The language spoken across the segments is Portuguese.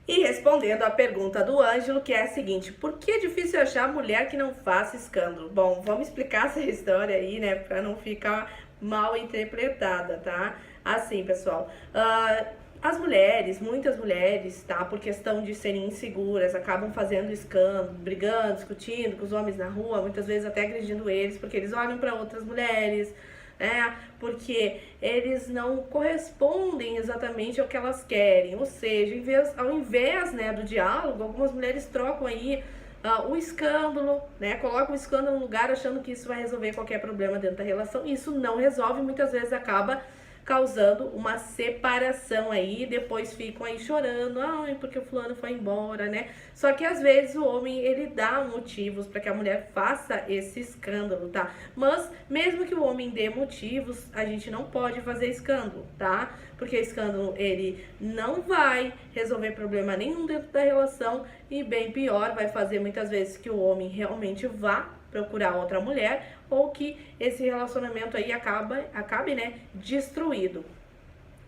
E respondendo à pergunta do Ângelo, que é a seguinte: por que é difícil achar mulher que não faça escândalo? Bom, vamos explicar essa história aí, né, para não ficar mal interpretada, tá? Assim, pessoal, as mulheres, muitas mulheres, tá, por questão de serem inseguras, acabam fazendo escândalo, brigando, discutindo com os homens na rua, muitas vezes até agredindo eles, porque eles olham para outras mulheres, né? Porque eles não correspondem exatamente ao que elas querem. Ou seja, ao invés, né, do diálogo, algumas mulheres trocam aí o escândalo, né? Colocam o escândalo no lugar achando que isso vai resolver qualquer problema dentro da relação. E isso não resolve, muitas vezes acaba causando uma separação aí, depois ficam aí chorando, ai, porque o fulano foi embora, né? Só que às vezes o homem, ele dá motivos para que a mulher faça esse escândalo, tá? Mas mesmo que o homem dê motivos, a gente não pode fazer escândalo, tá? Porque escândalo, ele não vai resolver problema nenhum dentro da relação e bem pior, vai fazer muitas vezes que o homem realmente vá procurar outra mulher ou que esse relacionamento aí acabe, né, destruído.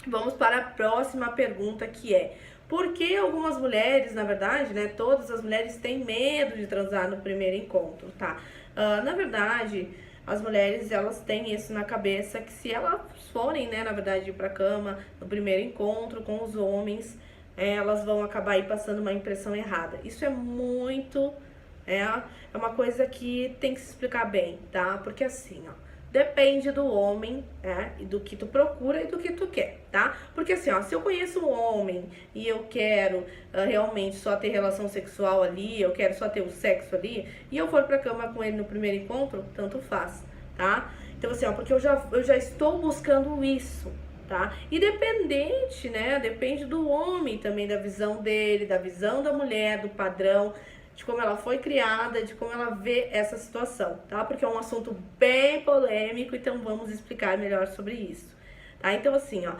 Vamos para a próxima pergunta, que é: por que algumas mulheres, na verdade, né, todas as mulheres têm medo de transar no primeiro encontro, tá? Na verdade, as mulheres, elas têm isso na cabeça, que se elas forem, né, na verdade, ir pra cama no primeiro encontro com os homens, elas vão acabar aí passando uma impressão errada. Isso é muito é uma coisa que tem que se explicar bem, tá? Porque assim, ó, depende do homem, né? E do que tu procura e do que tu quer, tá? Porque assim, ó, se eu conheço um homem e eu quero realmente só ter relação sexual ali, eu quero só ter o sexo ali, e eu for pra cama com ele no primeiro encontro, tanto faz, tá? Então assim, ó, porque eu já estou buscando isso, tá? E dependente, né? Depende do homem também, da visão dele, da visão da mulher, do padrão, de como ela foi criada, de como ela vê essa situação, tá? Porque é um assunto bem polêmico, então vamos explicar melhor sobre isso. Tá? Então, assim, ó,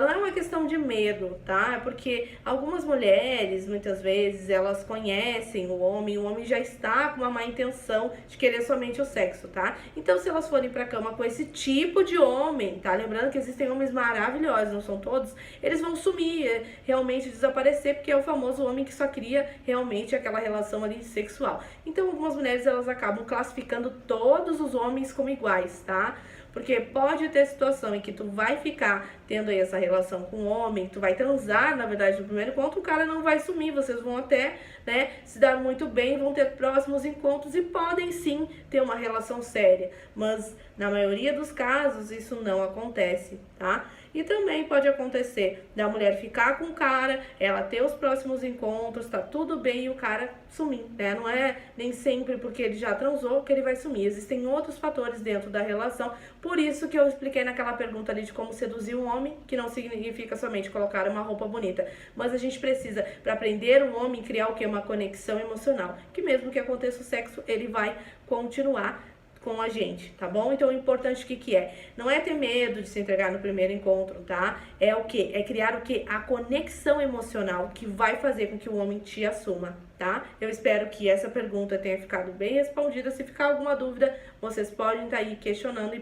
não é uma questão de medo, tá? É porque algumas mulheres, muitas vezes, elas conhecem o homem já está com uma má intenção de querer somente o sexo, tá? Então, se elas forem pra cama com esse tipo de homem, tá? Lembrando que existem homens maravilhosos, não são todos, eles vão sumir, realmente desaparecer, porque é o famoso homem que só cria realmente aquela relação ali sexual. Então, algumas mulheres, elas acabam classificando todos os homens como iguais, tá? Porque pode ter situação em que tu vai ficar tendo aí essa relação com o homem, tu vai transar, na verdade, no primeiro encontro, o cara não vai sumir, vocês vão até, né, se dar muito bem, vão ter próximos encontros e podem sim ter uma relação séria, mas na maioria dos casos isso não acontece, tá? E também pode acontecer da mulher ficar com o cara, ela ter os próximos encontros, tá tudo bem e o cara sumir, né? Não é nem sempre porque ele já transou que ele vai sumir. Existem outros fatores dentro da relação. Por isso que eu expliquei naquela pergunta ali de como seduzir um homem, que não significa somente colocar uma roupa bonita. Mas a gente precisa, para aprender um homem, criar o quê? Uma conexão emocional. Que mesmo que aconteça o sexo, ele vai continuar com a gente, tá bom? Então o importante que é? Não é ter medo de se entregar no primeiro encontro, tá? É o que? É criar o que? A conexão emocional que vai fazer com que o homem te assuma, tá? Eu espero que essa pergunta tenha ficado bem respondida. Se ficar alguma dúvida, vocês podem estar aí questionando e